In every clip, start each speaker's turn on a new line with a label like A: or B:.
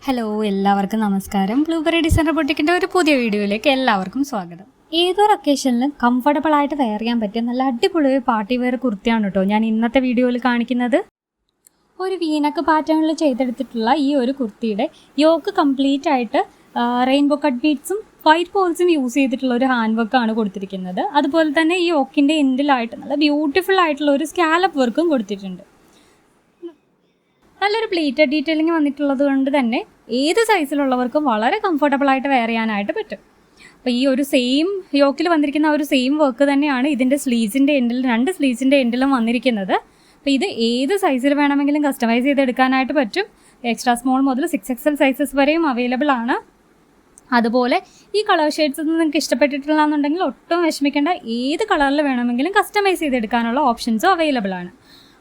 A: Hello, എല്ലാവർക്കും നമസ്കാരം. Blueberry designer ബൊട്ടിക്കിൻ്റെ ഒരു പുതിയ വീഡിയോയിലേക്ക് എല്ലാവർക്കും സ്വാഗതം. ഏതൊരു ഒക്കേഷനിലും കംഫർട്ടബിൾ ആയിട്ട് വെയർ ചെയ്യാൻ പറ്റിയ നല്ല അടിപൊളി ഒരു പാർട്ടി വെയർ കുർത്തിയാണ് കേട്ടോ ഞാൻ ഇന്നത്തെ വീഡിയോയിൽ കാണിക്കുന്നത്. ഒരു വീനക്ക് പാറ്റേണിൽ ചെയ്തെടുത്തിട്ടുള്ള ഈ ഒരു കുർത്തിയുടെ യോക്ക് കംപ്ലീറ്റ് ആയിട്ട് റെയിൻബോ കട്ട് ബീഡ്സും വൈറ്റ് പോൾസും യൂസ് ചെയ്തിട്ടുള്ള ഒരു ഹാൻഡ് വർക്കാണ് കൊടുത്തിരിക്കുന്നത്. അതുപോലെ തന്നെ ഈ യോക്കിൻ്റെ എൻഡിലായിട്ട് നല്ല ബ്യൂട്ടിഫുൾ ആയിട്ടുള്ള ഒരു സ്കാലപ്പ് വർക്കും കൊടുത്തിട്ടുണ്ട്. നല്ലൊരു പ്ലേറ്റഡ് ഡീറ്റെയിലിംഗ് വന്നിട്ടുള്ളത് കൊണ്ട് തന്നെ ഏത് സൈസിലുള്ളവർക്കും വളരെ കംഫർട്ടബിൾ ആയിട്ട് വെയർ ചെയ്യാനായിട്ട് പറ്റും. അപ്പോൾ ഈ ഒരു സെയിം യോക്കിൽ വന്നിരിക്കുന്ന ഒരു സെയിം വർക്ക് തന്നെയാണ് ഇതിൻ്റെ സ്ലീവ്സിൻ്റെ എൻഡിൽ, രണ്ട് സ്ലീവ്സിൻ്റെ എൻഡിലും വന്നിരിക്കുന്നത്. അപ്പോൾ ഇത് ഏത് സൈസിൽ വേണമെങ്കിലും കസ്റ്റമൈസ് ചെയ്തെടുക്കാനായിട്ട് പറ്റും. എക്സ്ട്രാ സ്മോൾ മുതൽ 6XL സൈസസ് വരെയും അവൈലബിൾ ആണ്. അതുപോലെ ഈ കളർ ഷെയ്ഡ്സ് ഒന്നും നിങ്ങൾക്ക് ഇഷ്ടപ്പെട്ടിട്ടില്ല എന്നുണ്ടെങ്കിൽ ഒട്ടും വിഷമിക്കേണ്ട, ഏത് കളറിൽ വേണമെങ്കിലും കസ്റ്റമൈസ് ചെയ്തെടുക്കാനുള്ള ഓപ്ഷൻസും അവൈലബിൾ ആണ്.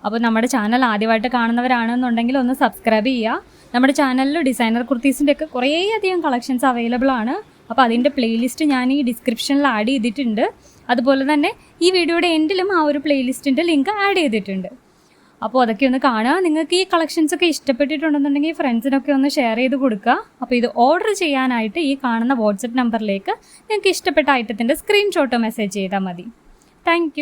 A: അപ്പോൾ നമ്മുടെ ചാനൽ ആദ്യമായിട്ട് കാണുന്നവരാണെന്നുണ്ടെങ്കിൽ ഒന്ന് സബ്സ്ക്രൈബ് ചെയ്യുക. നമ്മുടെ ചാനലിൽ ഡിസൈനർ കുർത്തീസിൻ്റെ ഒക്കെ കുറേയധികം കളക്ഷൻസ് അവൈലബിൾ ആണ്. അപ്പോൾ അതിൻ്റെ പ്ലേലിസ്റ്റ് ഞാൻ ഈ ഡിസ്ക്രിപ്ഷനിൽ ആഡ് ചെയ്തിട്ടുണ്ട്. അതുപോലെ തന്നെ ഈ വീഡിയോയുടെ എൻഡിലും ആ ഒരു പ്ലേലിസ്റ്റിൻ്റെ ലിങ്ക് ആഡ് ചെയ്തിട്ടുണ്ട്. അപ്പോൾ അതൊക്കെ ഒന്ന് കാണുക. നിങ്ങൾക്ക് ഈ കളക്ഷൻസ് ഒക്കെ ഇഷ്ടപ്പെട്ടിട്ടുണ്ടെന്നുണ്ടെങ്കിൽ ഫ്രണ്ട്സിനൊക്കെ ഒന്ന് ഷെയർ ചെയ്ത് കൊടുക്കുക. അപ്പോൾ ഇത് ഓർഡർ ചെയ്യാനായിട്ട് ഈ കാണുന്ന വാട്സപ്പ് നമ്പറിലേക്ക് നിങ്ങൾക്ക് ഇഷ്ടപ്പെട്ട ഐറ്റത്തിൻ്റെ സ്ക്രീൻഷോട്ടോ മെസ്സേജ് ചെയ്താൽ മതി. താങ്ക്